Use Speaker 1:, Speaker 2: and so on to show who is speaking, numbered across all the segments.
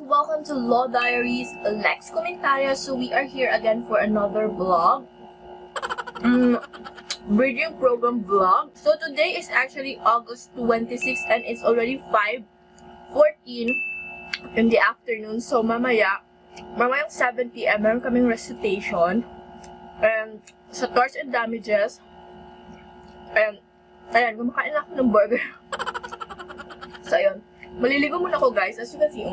Speaker 1: welcome to Law Diaries Lex Comentario. So we are here again for another vlog. Bridging program vlog. So today is actually August 26 and it's already 5:14 in the afternoon. So mamayang 7 PM meron kaming recitation. And sa torts and damages. And ayan, kumakain ako ng burger. So ayun. Maliligo muna ako guys. As you can see,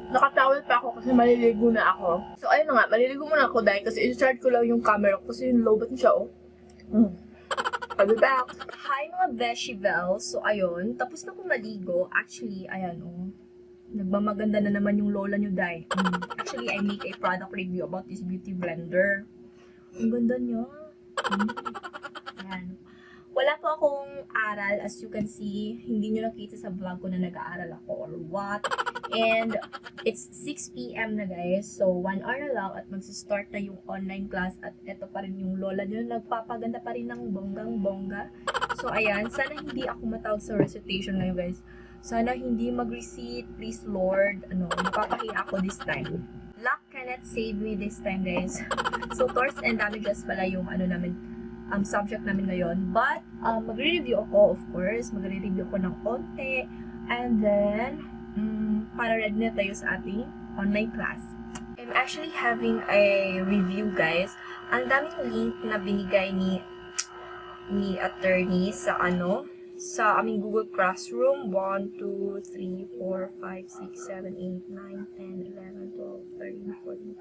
Speaker 1: nakatawel pa ako kasi maliligo na ako. So ayun na nga, maliligo muna ako dahil kasi i-charge ko lang yung camera ko kasi yung lowbat niya I'll be back. Hi mga Beshivel. So ayun, tapos na akong maligo. Actually, ayan nagmamaganda na naman yung lola nyo dahil. Actually, I make a product review about this beauty blender. Ang ganda niya. Ayan. Wala po akong aral, as you can see. Hindi nyo nakita sa vlog ko na nag-aaral ako or what. And it's 6 PM na guys. So 1 hour na lang at magsistart na yung online class. At eto pa rin yung lola nyo. Nagpapaganda pa rin ng bonggang-bongga. So ayan, sana hindi ako matawag sa recitation ngayon guys. Sana hindi mag-receipt, please Lord. Mapapahiya ako this time. Luck cannot save me this time guys. So torts and damages pala yung subject namin ngayon. But, magre-review ako, of course. Magre-review ako ng konti. And then, para ready na tayo sa ating online class. I'm actually having a review, guys. Ang daming link na binigay ni attorney sa sa aming Google Classroom. 1, 2, 3, 4, 5, 6, 7, 8, 9, 10, 11, 12, 13, 14,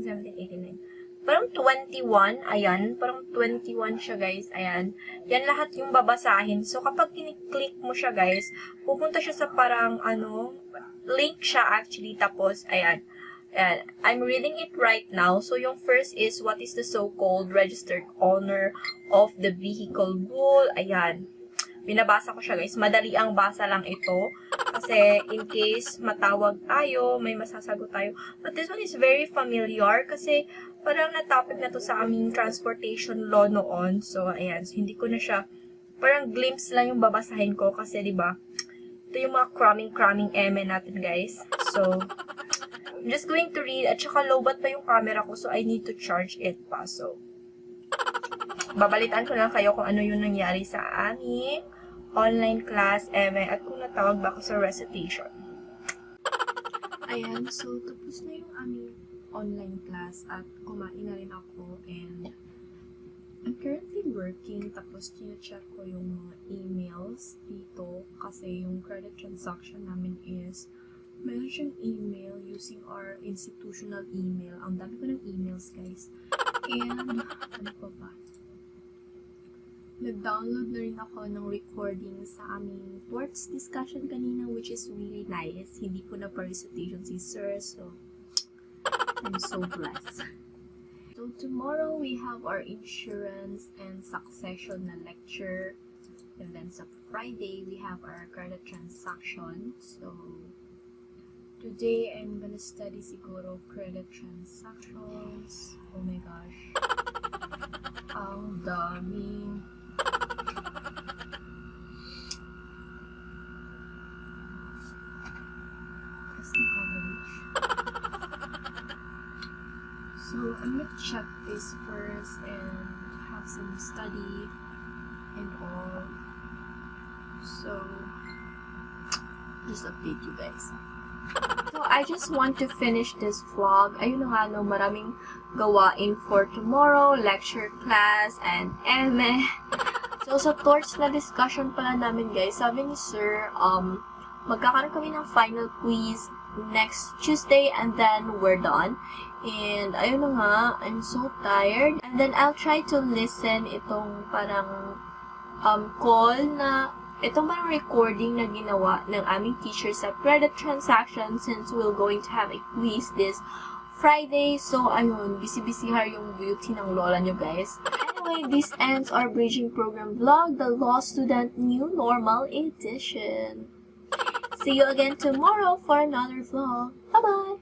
Speaker 1: 15, 16, 17, 18, 19. Parang 21, ayan. Parang 21 siya, guys. Ayan. Yan lahat yung babasahin. So, kapag kiniklik mo siya, guys, pupunta siya sa parang, link siya actually. Tapos, ayan. Ayan. I'm reading it right now. So, yung first is, what is the so-called registered owner of the vehicle rule? Ayan. Binabasa ko siya, guys. Madali ang basa lang ito. Kasi, in case matawag tayo, may masasagot tayo. But this one is very familiar kasi parang na-topic na to sa aming transportation law noon. So, ayan. So, hindi ko na siya, parang glimpse lang yung babasahin ko kasi, diba, ito yung mga cramming eme natin, guys. So, I'm just going to read. At saka, lowbat pa yung camera ko, so I need to charge it pa. So, babalitan ko lang kayo kung ano yung nangyari sa aming online class, eme, at kung natawag ba ako sa recitation. Ayan, so tapos na yung aming online class at kumain na rin ako and I'm currently working tapos check ko yung mga emails dito kasi yung credit transaction namin is meron siyang email using our institutional email. Ang dami ko ng emails guys. And ano pa ba? Nag-download na rin ako ng recording sa aming torts discussion kanina, which is really nice. Hindi ko na pa-recitation si Sir, so I'm so blessed. So tomorrow, we have our insurance and succession na lecture. And then sa Friday, we have our credit transaction. So today, I'm gonna study siguro credit transactions. Oh my gosh. Ang dami. So, I'm gonna check this first and have some study and all. So, just update you guys. So, I just want to finish this vlog. Ayun na nga, maraming gawain for tomorrow, lecture class, and eme. So, sa torts na discussion pala namin, guys, sabi ni Sir, magkakaroon kami ng final quiz next Tuesday, and then we're done. And, ayun na nga, I'm so tired. And then, I'll try to listen itong parang call na itong parang recording na ginawa ng aming teacher sa credit transaction since we're going to have a quiz this Friday. So, ayun, busy-busy yung beauty ng lola nyo, guys. Anyway, this ends our bridging program vlog, the Law Student New Normal Edition. See you again tomorrow for another vlog. Bye-bye!